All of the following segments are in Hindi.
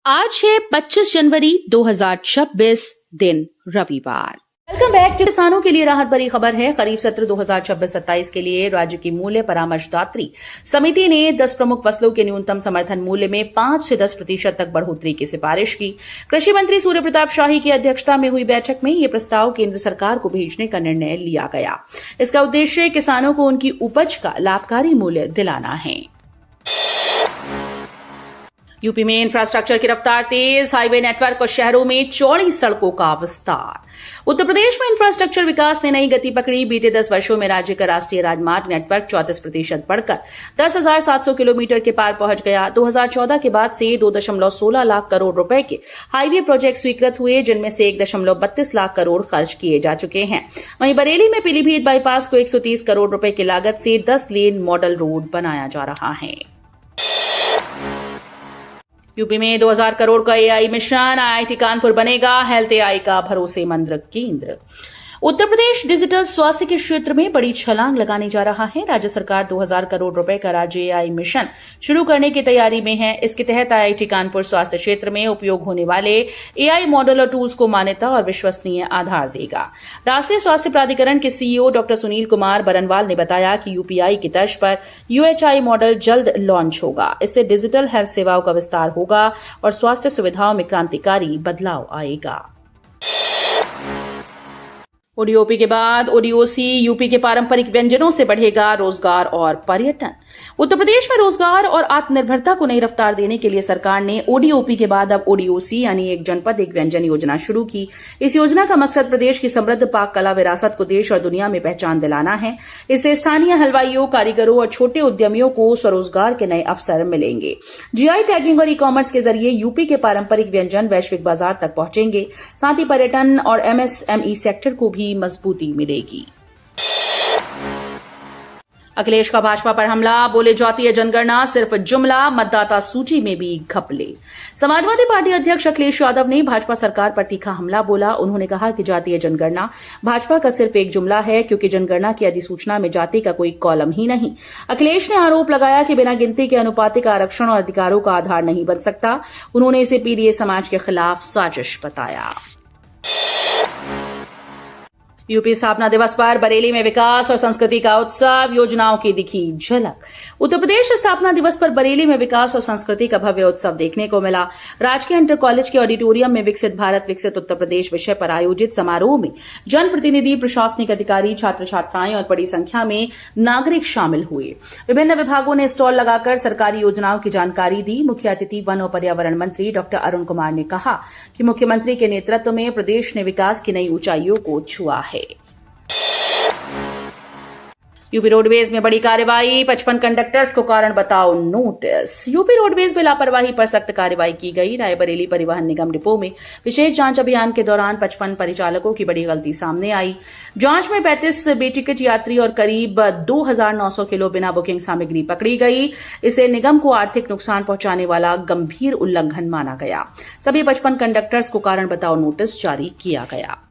आज है 25 जनवरी 2026 दिन रविवार। Welcome back. किसानों के लिए राहत भरी खबर है। खरीफ सत्र 2026-27 के लिए राज्य की मूल्य परामर्शदात्री समिति ने 10 प्रमुख फसलों के न्यूनतम समर्थन मूल्य में 5 से 10% तक बढ़ोतरी की सिफारिश की। कृषि मंत्री सूर्य प्रताप शाही की अध्यक्षता में हुई बैठक में यह प्रस्ताव केंद्र सरकार को भेजने का निर्णय लिया गया। इसका उद्देश्य किसानों को उनकी उपज का लाभकारी मूल्य दिलाना है। यूपी में इंफ्रास्ट्रक्चर की रफ्तार तेज, हाईवे नेटवर्क और शहरों में चौड़ी सड़कों का विस्तार। उत्तर प्रदेश में इंफ्रास्ट्रक्चर विकास ने नई गति पकड़ी। बीते 10 वर्षों में राज्य का राष्ट्रीय राजमार्ग नेटवर्क 34% बढ़कर 10,700 किलोमीटर के पार पहुंच गया। 2014 के बाद से 2.16 लाख करोड़ रुपए के हाईवे प्रोजेक्ट स्वीकृत हुए, जिनमें से 1.32 लाख करोड़ खर्च किए जा चुके हैं। वहीं बरेली में पीलीभीत बाईपास को 130 करोड़ रुपए की लागत से 10 लेन मॉडल रोड बनाया जा रहा है। यूपी में 2000 करोड़ का एआई मिशन, आईआईटी कानपुर बनेगा हेल्थ एआई का भरोसेमंद केंद्र। उत्तर प्रदेश डिजिटल स्वास्थ्य के क्षेत्र में बड़ी छलांग लगाने जा रहा है। राज्य सरकार 2000 करोड़ रुपए का राज्य एआई मिशन शुरू करने की तैयारी में है। इसके तहत आईआईटी कानपुर स्वास्थ्य क्षेत्र में उपयोग होने वाले एआई मॉडल और टूल्स को मान्यता और विश्वसनीय आधार देगा। राष्ट्रीय स्वास्थ्य प्राधिकरण के सीईओ डॉक्टर सुनील कुमार बरनवाल ने बताया कि यूपीआई की तर्ज पर यूएचआई मॉडल जल्द लॉन्च होगा। इससे डिजिटल हेल्थ सेवाओं का विस्तार होगा और स्वास्थ्य सुविधाओं में क्रांतिकारी बदलाव आएगा। ओडीओपी के बाद ओडीओसी, यूपी के पारंपरिक व्यंजनों से बढ़ेगा रोजगार और पर्यटन। उत्तर प्रदेश में रोजगार और आत्मनिर्भरता को नई रफ्तार देने के लिए सरकार ने ओडीओपी के बाद अब ओडीओसी यानी एक जनपद एक व्यंजन योजना शुरू की। इस योजना का मकसद प्रदेश की समृद्ध पाक कला विरासत को देश और दुनिया में पहचान दिलाना है। इससे स्थानीय हलवाइयों, कारीगरों और छोटे उद्यमियों को स्वरोजगार के नए अवसर मिलेंगे। जीआई टैगिंग और ई कॉमर्स के जरिए यूपी के पारंपरिक व्यंजन वैश्विक बाजार तक पहुंचेंगे। साथ ही पर्यटन और एमएसएमई सेक्टर को भी मजबूती मिलेगी। अखिलेश का भाजपा पर हमला, बोले जातीय जनगणना सिर्फ जुमला, मतदाता सूची में भी घपले। समाजवादी पार्टी अध्यक्ष अखिलेश यादव ने भाजपा सरकार पर तीखा हमला बोला। उन्होंने कहा कि जातीय जनगणना भाजपा का सिर्फ एक जुमला है, क्योंकि जनगणना की अधिसूचना में जाति का कोई कॉलम ही नहीं। अखिलेश ने आरोप लगाया कि बिना गिनती के अनुपातिक आरक्षण और अधिकारों का आधार नहीं बन सकता। उन्होंने इसे पीडीए समाज के खिलाफ साजिश बताया। यूपी स्थापना दिवस पर बरेली में विकास और संस्कृति का उत्सव, योजनाओं की दिखी झलक। उत्तर प्रदेश स्थापना दिवस पर बरेली में विकास और संस्कृति का भव्य उत्सव देखने को मिला। राजकीय इंटर कॉलेज के ऑडिटोरियम में विकसित भारत विकसित उत्तर प्रदेश विषय पर आयोजित समारोह में जनप्रतिनिधि, प्रशासनिक अधिकारी, छात्र छात्राएं और बड़ी संख्या में नागरिक शामिल हुए। विभिन्न विभागों ने स्टॉल लगाकर सरकारी योजनाओं की जानकारी दी। मुख्य अतिथि वन और पर्यावरण मंत्री डॉक्टर अरुण कुमार ने कहा कि मुख्यमंत्री के नेतृत्व में प्रदेश ने विकास की नई ऊंचाइयों को छुआ है। यूपी रोडवेज में बड़ी कार्रवाई, 55 कंडक्टर्स को कारण बताओ नोटिस। यूपी रोडवेज में लापरवाही पर सख्त कार्रवाई की गई। रायबरेली परिवहन निगम डिपो में विशेष जांच अभियान के दौरान 55 परिचालकों की बड़ी गलती सामने आई। जांच में 35 बेटिकट यात्री और करीब 2,900 किलो बिना बुकिंग सामग्री पकड़ी गई। इसे निगम को आर्थिक नुकसान पहुंचाने वाला गंभीर उल्लंघन माना गया। सभी 55 कंडक्टर्स को कारण बताओ नोटिस जारी किया गया।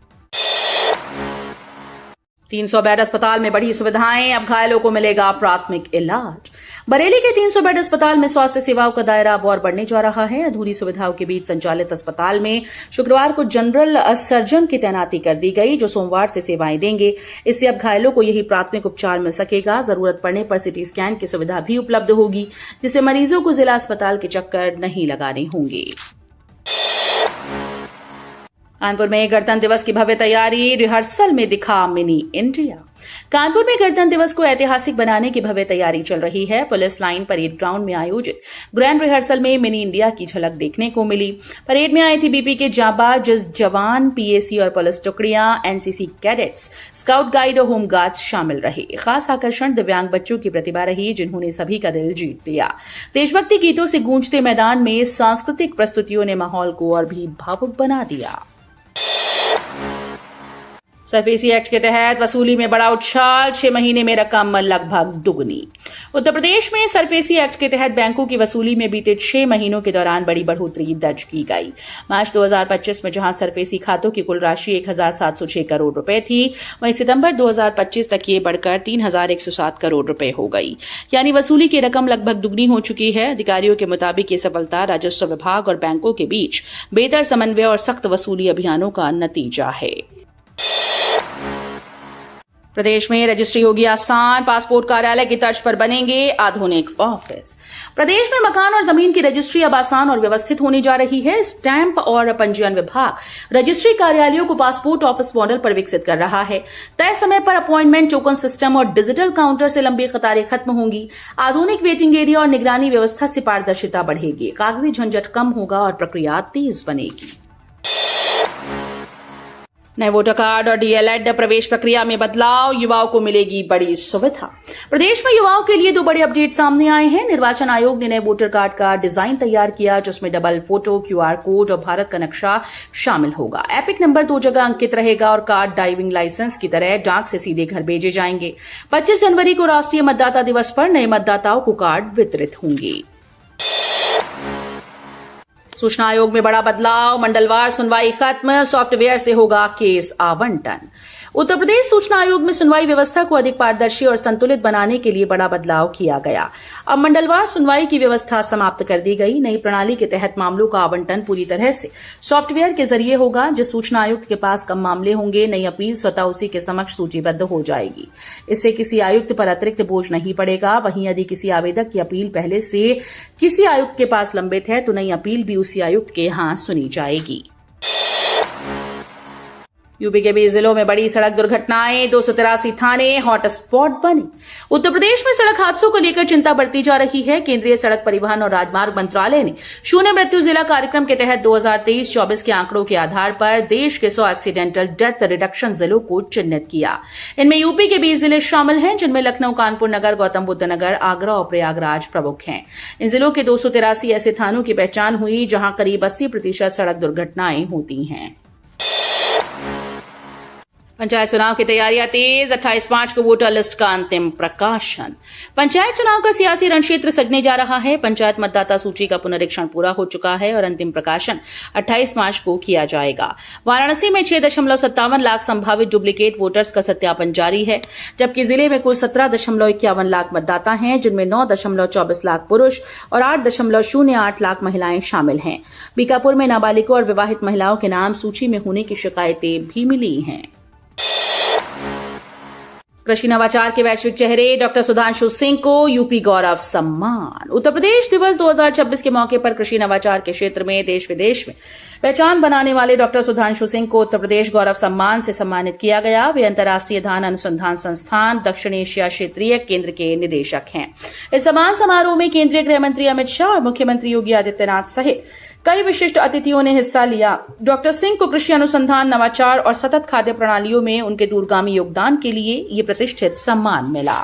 300 बेड अस्पताल में बढ़ी सुविधाएं, अब घायलों को मिलेगा प्राथमिक इलाज। बरेली के 300 बेड अस्पताल में स्वास्थ्य सेवाओं का दायरा अब और बढ़ने जा रहा है। अधूरी सुविधाओं के बीच संचालित अस्पताल में शुक्रवार को जनरल सर्जन की तैनाती कर दी गई, जो सोमवार से सेवाएं देंगे। इससे अब घायलों को यही प्राथमिक उपचार मिल सकेगा। जरूरत पड़ने पर सिटी स्कैन की सुविधा भी उपलब्ध होगी, जिससे मरीजों को जिला अस्पताल के चक्कर नहीं लगाने होंगे। कानपुर में गणतंत्र दिवस की भव्य तैयारी, रिहर्सल में दिखा मिनी इंडिया। कानपुर में गणतंत्र दिवस को ऐतिहासिक बनाने की भव्य तैयारी चल रही है। पुलिस लाइन परेड ग्राउंड में आयोजित ग्रैंड रिहर्सल में मिनी इंडिया की झलक देखने को मिली। परेड में आईटीबीपी के जांबाज जवान, पीएसी और पुलिस टुकड़ियां, एनसीसी कैडेट्स, स्काउट गाइड और होमगार्ड्स शामिल रहे। खास आकर्षण दिव्यांग बच्चों की प्रतिभा रही, जिन्होंने सभी का दिल जीत लिया। देशभक्ति गीतों से गूंजते मैदान में सांस्कृतिक प्रस्तुतियों ने माहौल को और भी भावुक बना दिया। सरफेसी एक्ट के तहत वसूली में बड़ा उछाल, 6 महीने में रकम लगभग दुगनी। उत्तर प्रदेश में सरफेसी एक्ट के तहत बैंकों की वसूली में बीते 6 महीनों के दौरान बड़ी बढ़ोतरी दर्ज की गई। मार्च 2025 में जहां सरफेसी खातों की कुल राशि 1,706 करोड़ रुपए थी, वहीं सितंबर 2025 तक ये बढ़कर 3,107 करोड़ रुपए हो गई। यानी वसूली की रकम लगभग दुगनी हो चुकी है। अधिकारियों के मुताबिक ये सफलता राजस्व विभाग और बैंकों के बीच बेहतर समन्वय और सख्त वसूली अभियानों का नतीजा है। प्रदेश में रजिस्ट्री होगी आसान, पासपोर्ट कार्यालय की तर्ज पर बनेंगे आधुनिक ऑफिस। प्रदेश में मकान और जमीन की रजिस्ट्री अब आसान और व्यवस्थित होने जा रही है। स्टैंप और पंजीयन विभाग रजिस्ट्री कार्यालयों को पासपोर्ट ऑफिस मॉडल पर विकसित कर रहा है। तय समय पर अपॉइंटमेंट, टोकन सिस्टम और डिजिटल काउंटर से लंबी कतारें खत्म होंगी। आधुनिक वेटिंग एरिया और निगरानी व्यवस्था से पारदर्शिता बढ़ेगी, कागजी झंझट कम होगा और प्रक्रिया तेज बनेगी। नए वोटर कार्ड और डीएलएड प्रवेश प्रक्रिया में बदलाव, युवाओं को मिलेगी बड़ी सुविधा। प्रदेश में युवाओं के लिए 2 बड़े अपडेट सामने आए हैं। निर्वाचन आयोग ने नए वोटर कार्ड का डिजाइन तैयार किया, जिसमें डबल फोटो, क्यूआर कोड और भारत का नक्शा शामिल होगा। एपिक नंबर 2 जगह अंकित रहेगा और कार्ड ड्राइविंग लाइसेंस की तरह डाक से सीधे घर भेजे जाएंगे। 25 जनवरी को राष्ट्रीय मतदाता दिवस पर नए मतदाताओं को कार्ड वितरित होंगे। सूचना आयोग में बड़ा बदलाव, मंडलवार सुनवाई खत्म, सॉफ्टवेयर से होगा केस आवंटन। उत्तर प्रदेश सूचना आयोग में सुनवाई व्यवस्था को अधिक पारदर्शी और संतुलित बनाने के लिए बड़ा बदलाव किया गया। अब मंडलवार सुनवाई की व्यवस्था समाप्त कर दी गई। नई प्रणाली के तहत मामलों का आवंटन पूरी तरह से सॉफ्टवेयर के जरिए होगा। जिस सूचना आयुक्त के पास कम मामले होंगे, नई अपील स्वतः उसी के समक्ष सूचीबद्ध हो जाएगी। इससे किसी आयुक्त पर अतिरिक्त बोझ नहीं पड़ेगा। वहीं यदि किसी आवेदक की अपील पहले से किसी आयुक्त के पास लंबित है, तो नई अपील भी उसी आयुक्त के यहां सुनी जाएगी। यूपी के 20 जिलों में बड़ी सड़क दुर्घटनाएं, 283 थाने हॉटस्पॉट बने। उत्तर प्रदेश में सड़क हादसों को लेकर चिंता बढ़ती जा रही है। केंद्रीय सड़क परिवहन और राजमार्ग मंत्रालय ने शून्य मृत्यु जिला कार्यक्रम के तहत 2023-24 के आंकड़ों के आधार पर देश के 100 एक्सीडेंटल डेथ रिडक्शन जिलों को चिन्हित किया। इनमें यूपी के 20 जिले शामिल हैं, जिनमें लखनऊ, कानपुर नगर, गौतम बुद्ध नगर, आगरा और प्रयागराज प्रमुख हैं। इन जिलों के 283 ऐसे थानों की पहचान हुई, जहां करीब 80% सड़क दुर्घटनाएं होती हैं। पंचायत चुनाव की तैयारियां तेज, 28 मार्च को वोटर लिस्ट का अंतिम प्रकाशन। पंचायत चुनाव का सियासी रणक्षेत्र सजने जा रहा है। पंचायत मतदाता सूची का पुनरीक्षण पूरा हो चुका है और अंतिम प्रकाशन 28 मार्च को किया जाएगा। वाराणसी में 6.57 लाख संभावित डुप्लीकेट वोटर्स का सत्यापन जारी है, जबकि जिले में कुल 17.51 लाख मतदाता हैं, जिनमें 9.24 लाख पुरुष और 8.08 लाख महिलाएं शामिल हैं। बीकापुर में नाबालिगों और विवाहित महिलाओं के नाम सूची में होने की शिकायतें भी मिली हैं। कृषि नवाचार के वैश्विक चेहरे डॉक्टर सुधांशु सिंह को यूपी गौरव सम्मान। उत्तर प्रदेश दिवस 2026 के मौके पर कृषि नवाचार के क्षेत्र में देश विदेश में पहचान बनाने वाले डॉक्टर सुधांशु सिंह को उत्तर प्रदेश गौरव सम्मान से सम्मानित किया गया। वे अंतर्राष्ट्रीय धान अनुसंधान संस्थान दक्षिण एशिया क्षेत्रीय केंद्र के निदेशक हैं। इस सम्मान समारोह में केंद्रीय गृह मंत्री अमित शाह और मुख्यमंत्री योगी आदित्यनाथ सहित कई विशिष्ट अतिथियों ने हिस्सा लिया। डॉक्टर सिंह को कृषि अनुसंधान, नवाचार और सतत खाद्य प्रणालियों में उनके दूरगामी योगदान के लिए ये प्रतिष्ठित सम्मान मिला।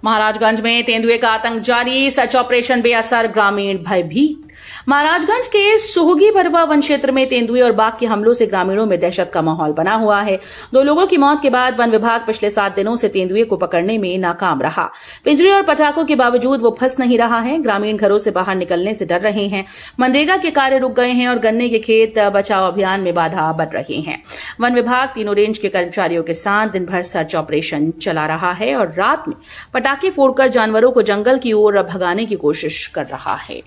महाराजगंज में तेंदुए का आतंक जारी, सर्च ऑपरेशन बेअसर, ग्रामीण भयभीत। महाराजगंज के सोहगी बरवा वन क्षेत्र में तेंदुए और बाघ के हमलों से ग्रामीणों में दहशत का माहौल बना हुआ है। 2 लोगों की मौत के बाद वन विभाग पिछले 7 दिनों से तेंदुए को पकड़ने में नाकाम रहा। पिंजरे और पटाखों के बावजूद वो फंस नहीं रहा है। ग्रामीण घरों से बाहर निकलने से डर रहे हैं। मनरेगा के कार्य रुक गए हैं और गन्ने के खेत बचाव अभियान में बाधा बढ़ रहे हैं। वन विभाग तीनों रेंज के कर्मचारियों के साथ दिन भर सर्च ऑपरेशन चला रहा है और रात में पटाखे फोड़कर जानवरों को जंगल की ओर भगाने की कोशिश कर रहा है।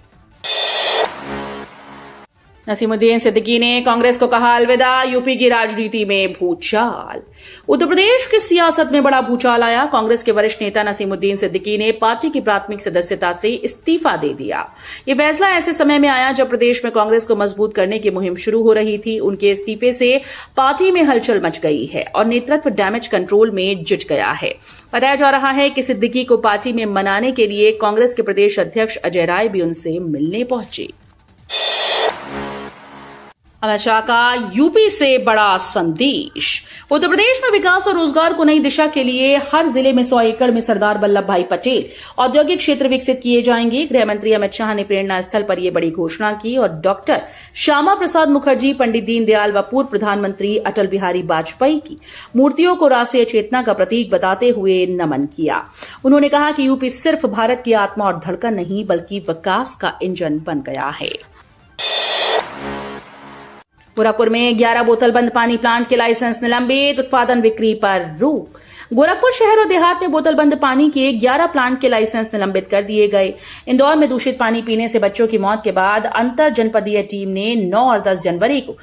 नसीमुद्दीन सिद्दीकी ने कांग्रेस को कहा अलविदा, यूपी की राजनीति में भूचाल। उत्तर प्रदेश की सियासत में बड़ा भूचाल आया। कांग्रेस के वरिष्ठ नेता नसीमुद्दीन सिद्दीकी ने पार्टी की प्राथमिक सदस्यता से इस्तीफा दे दिया। ये फैसला ऐसे समय में आया जब प्रदेश में कांग्रेस को मजबूत करने की मुहिम शुरू हो रही थी। उनके इस्तीफे से पार्टी में हलचल मच गई है और नेतृत्व डैमेज कंट्रोल में जुट गया है। बताया जा रहा है कि सिद्दीकी को पार्टी में मनाने के लिए कांग्रेस के प्रदेश अध्यक्ष अजय राय भी उनसे मिलने पहुंचे। अमित शाह का यूपी से बड़ा संदेश। उत्तर प्रदेश में विकास और रोजगार को नई दिशा के लिए हर जिले में 100 एकड़ में सरदार वल्लभ भाई पटेल औद्योगिक क्षेत्र विकसित किए जाएंगे। गृह मंत्री अमित शाह ने प्रेरणा स्थल पर यह बड़ी घोषणा की और डॉक्टर श्यामा प्रसाद मुखर्जी, पंडित दीनदयाल व पूर्व प्रधानमंत्री अटल बिहारी वाजपेयी की मूर्तियों को राष्ट्रीय चेतना का प्रतीक बताते हुए नमन किया। उन्होंने कहा कि यूपी सिर्फ भारत की आत्मा और धड़कन नहीं बल्कि विकास का इंजन बन गया है। गोरखपुर में 11 बोतल बंद पानी प्लांट के लाइसेंस निलंबित, उत्पादन बिक्री पर रोक। गोरखपुर शहर और देहात में बोतल बंद पानी के 11 प्लांट के लाइसेंस निलंबित कर दिए गए। इंदौर में दूषित पानी पीने से बच्चों की मौत के बाद अंतर जनपदीय टीम ने 9 और 10 जनवरी को